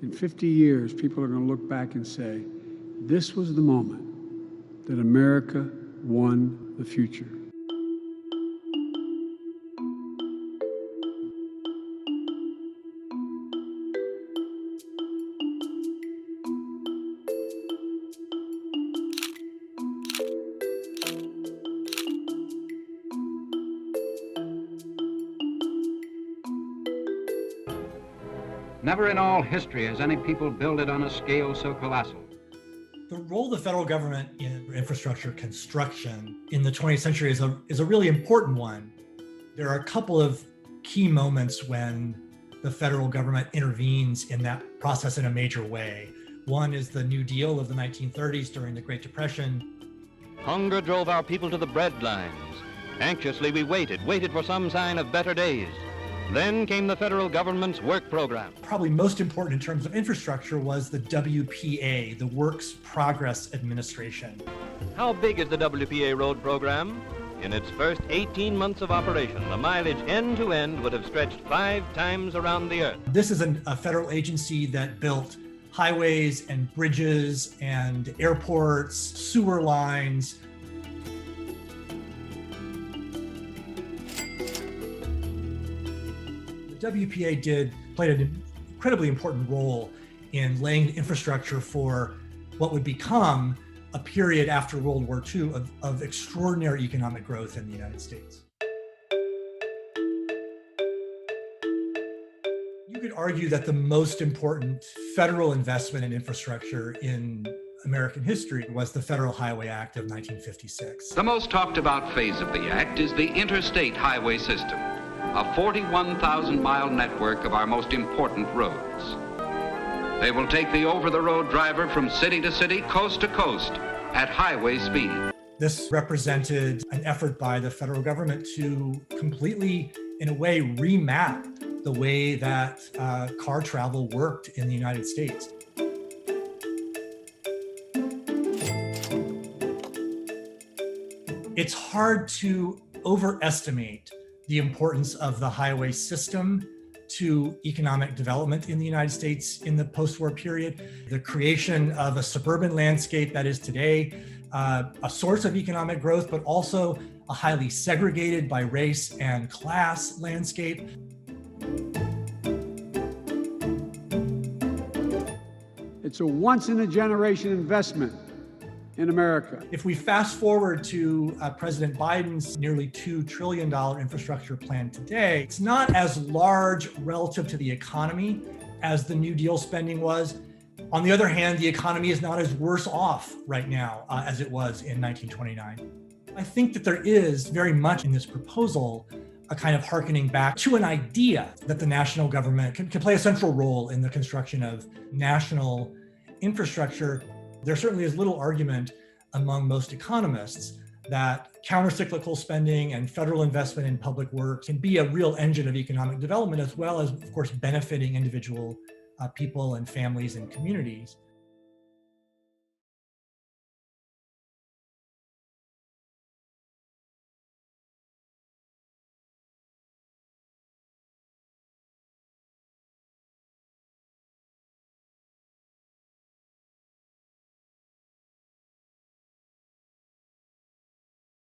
In 50 years, people are going to look back and say, this was the moment that America won the future. Never in all history has any people builded on a scale so colossal. The role of the federal government in infrastructure construction in the 20th century is a really important one. There are a couple of key moments when the federal government intervenes in that process in a major way. One is the New Deal of the 1930s during the Great Depression. Hunger drove our people to the bread lines. Anxiously we waited for some sign of better days. Then came the federal government's work program. Probably most important in terms of infrastructure was the WPA, the Works Progress Administration. How big is the WPA road program? In its first 18 months of operation, the mileage end to end would have stretched 5 times around the earth. This is a federal agency that built highways and bridges and airports, sewer lines. The WPA played an incredibly important role in laying infrastructure for what would become a period after World War II of extraordinary economic growth in the United States. You could argue that the most important federal investment in infrastructure in American history was the Federal Highway Act of 1956. The most talked about phase of the act is the interstate highway system, a 41,000-mile network of our most important roads. They will take the over-the-road driver from city to city, coast to coast, at highway speed. This represented an effort by the federal government to completely, in a way, remap the way that car travel worked in the United States. It's hard to overestimate the importance of the highway system to economic development in the United States in the post-war period. The creation of a suburban landscape that is today a source of economic growth, but also a highly segregated by race and class landscape. It's a once-in-a-generation investment in America. If we fast forward to President Biden's nearly $2 trillion infrastructure plan today, it's not as large relative to the economy as the New Deal spending was. On the other hand, the economy is not as worse off right now as it was in 1929. I think that there is very much in this proposal a kind of hearkening back to an idea that the national government can play a central role in the construction of national infrastructure. There certainly is little argument among most economists that countercyclical spending and federal investment in public works can be a real engine of economic development, as well as, of course, benefiting individual people and families and communities.